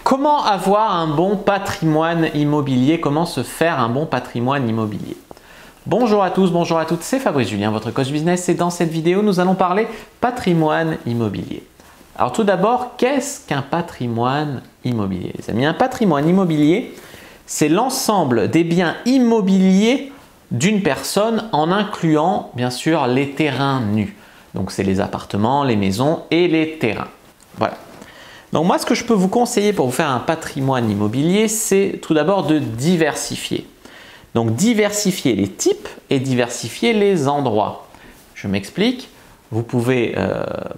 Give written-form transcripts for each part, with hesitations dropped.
Comment avoir un bon patrimoine immobilier? Comment se faire un bon patrimoine immobilier? Bonjour à tous, bonjour à toutes, c'est Fabrice Julien, votre coach business, et dans cette vidéo, nous allons parler patrimoine immobilier. Alors tout d'abord, qu'est-ce qu'un patrimoine immobilier, les amis? Un patrimoine immobilier, c'est l'ensemble des biens immobiliers d'une personne en incluant bien sûr les terrains nus. Donc c'est les appartements, les maisons et les terrains. Voilà. Donc moi, ce que je peux vous conseiller pour vous faire un patrimoine immobilier, c'est tout d'abord de diversifier. Donc diversifier les types et diversifier les endroits. Je m'explique. Vous pouvez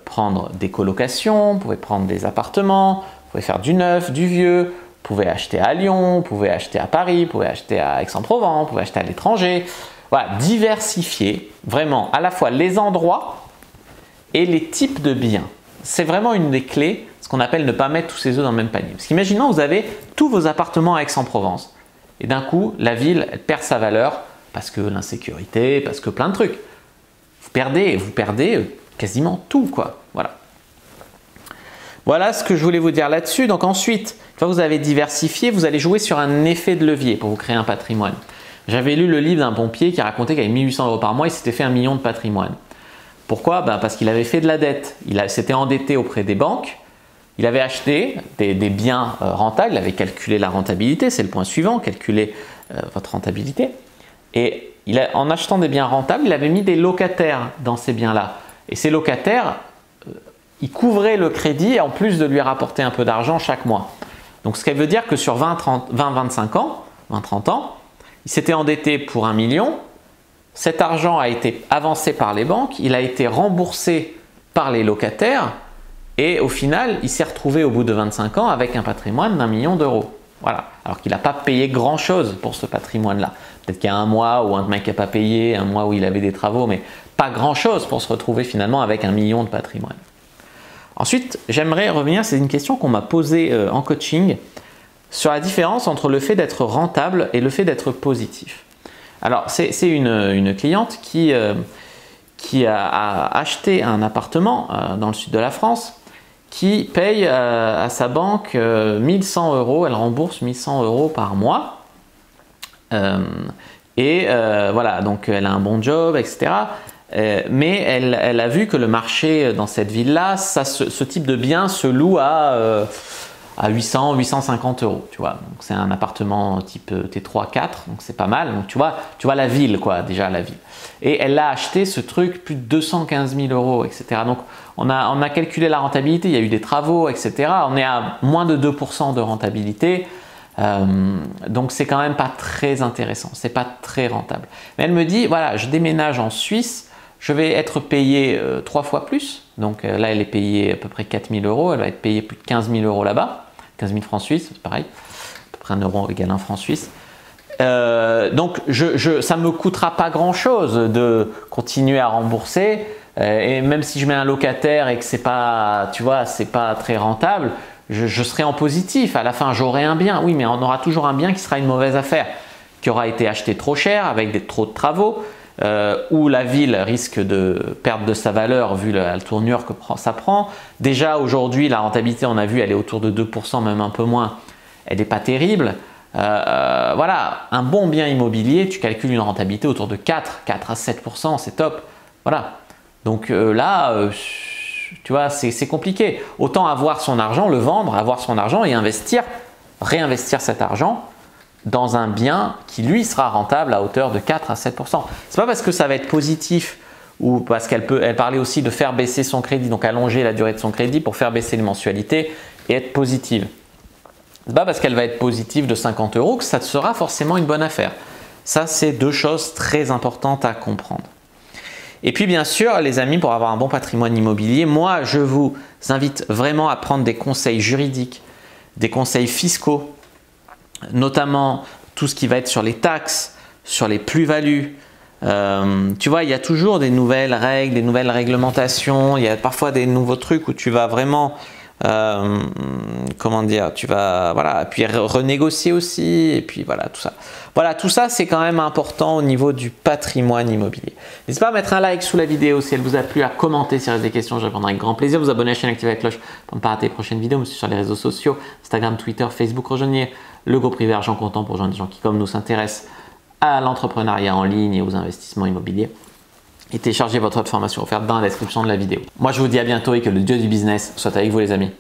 prendre des colocations, vous pouvez prendre des appartements, vous pouvez faire du neuf, du vieux, vous pouvez acheter à Lyon, vous pouvez acheter à Paris, vous pouvez acheter à Aix-en-Provence, vous pouvez acheter à l'étranger. Voilà, diversifier vraiment à la fois les endroits et les types de biens. C'est vraiment une des clés, ce qu'on appelle ne pas mettre tous ses œufs dans le même panier. Parce qu'imaginons, vous avez tous vos appartements à Aix-en-Provence. Et d'un coup, la ville elle perd sa valeur parce que l'insécurité, parce que plein de trucs. Vous perdez quasiment tout, quoi. Voilà. Voilà ce que je voulais vous dire là-dessus. Donc ensuite, une fois que vous avez diversifié, vous allez jouer sur un effet de levier pour vous créer un patrimoine. J'avais lu le livre d'un pompier qui racontait qu'avec 1 800 € par mois, il s'était fait 1 million de patrimoine. Pourquoi? Parce qu'il avait fait de la dette. Il s'était endetté auprès des banques. Il avait acheté des biens rentables. Il avait calculé la rentabilité. C'est le point suivant. Calculer votre rentabilité. Et en achetant des biens rentables, il avait mis des locataires dans ces biens-là. Et ces locataires, ils couvraient le crédit en plus de lui rapporter un peu d'argent chaque mois. Donc ce qui veut dire que sur 20-25 ans, 20-30 ans, il s'était endetté pour 1 million. Cet argent a été avancé par les banques, il a été remboursé par les locataires et au final, il s'est retrouvé au bout de 25 ans avec un patrimoine d'1 million d'euros. Voilà. Alors qu'il n'a pas payé grand-chose pour ce patrimoine-là. Peut-être qu'il y a un mois où un mec n'a pas payé, un mois où il avait des travaux, mais pas grand-chose pour se retrouver finalement avec 1 million de patrimoine. Ensuite, j'aimerais revenir, c'est une question qu'on m'a posée en coaching, sur la différence entre le fait d'être rentable et le fait d'être positif. Alors, c'est une cliente qui a acheté un appartement dans le sud de la France, qui paye à sa banque 1 100 €, elle rembourse 1 100 € par mois. Voilà, donc elle a un bon job, etc. Mais elle a vu que le marché dans cette ville-là, ce type de bien se loue à 800, 850 €, tu vois. Donc c'est un appartement type T3, 4, donc c'est pas mal. Donc tu vois la ville, quoi, déjà la ville. Et elle a acheté ce truc plus de 215 000 €, etc. Donc on a calculé la rentabilité, il y a eu des travaux, etc. On est à moins de 2% de rentabilité. Donc c'est quand même pas très intéressant, c'est pas très rentable. Mais elle me dit, voilà, je déménage en Suisse, je vais être payé 3 fois plus. Donc là, elle est payée à peu près 4 000 €, elle va être payée plus de 15 000 € là-bas. 15 000 francs suisses, c'est pareil, à peu près 1 euro égale 1 franc suisse. Donc ça ne me coûtera pas grand-chose de continuer à rembourser. Et même si je mets un locataire et que c'est pas, tu vois, c'est pas très rentable, je serai en positif. À la fin, j'aurai un bien. Oui, mais on aura toujours un bien qui sera une mauvaise affaire, qui aura été acheté trop cher avec trop de travaux, où la ville risque de perdre de sa valeur vu la tournure que ça prend. Déjà aujourd'hui, la rentabilité, on a vu, elle est autour de 2%, même un peu moins. Elle n'est pas terrible. Voilà, un bon bien immobilier, tu calcules une rentabilité autour de 4 à 7%, c'est top. Voilà. Donc là, tu vois, c'est compliqué. Autant avoir son argent, le vendre, avoir son argent et réinvestir cet argent dans un bien qui lui sera rentable à hauteur de 4 à 7%. C'est pas parce que ça va être positif ou parce qu'elle parlait aussi de faire baisser son crédit, donc allonger la durée de son crédit pour faire baisser les mensualités et être positive. C'est pas parce qu'elle va être positive de 50 € que ça sera forcément une bonne affaire. Ça, c'est deux choses très importantes à comprendre. Et puis bien sûr, les amis, pour avoir un bon patrimoine immobilier, moi, je vous invite vraiment à prendre des conseils juridiques, des conseils fiscaux, notamment tout ce qui va être sur les taxes, sur les plus-values. Tu vois, il y a toujours des nouvelles règles, des nouvelles réglementations, il y a parfois des nouveaux trucs où tu vas vraiment comment dire, tu vas, voilà, puis renégocier aussi, et puis voilà, tout ça. Voilà, tout ça, c'est quand même important au niveau du patrimoine immobilier. N'hésitez pas à mettre un like sous la vidéo si elle vous a plu, à commenter si vous avez des questions, je répondrai avec grand plaisir. Vous abonner à la chaîne, activer la cloche pour ne pas rater les prochaines vidéos. Me suivre sur les réseaux sociaux, Instagram, Twitter, Facebook. Rejoignez le groupe privé Argent Comptant pour rejoindre des gens qui, comme nous, s'intéressent à l'entrepreneuriat en ligne et aux investissements immobiliers. Et téléchargez votre autre formation offerte dans la description de la vidéo. Moi, je vous dis à bientôt et que le Dieu du business soit avec vous, les amis.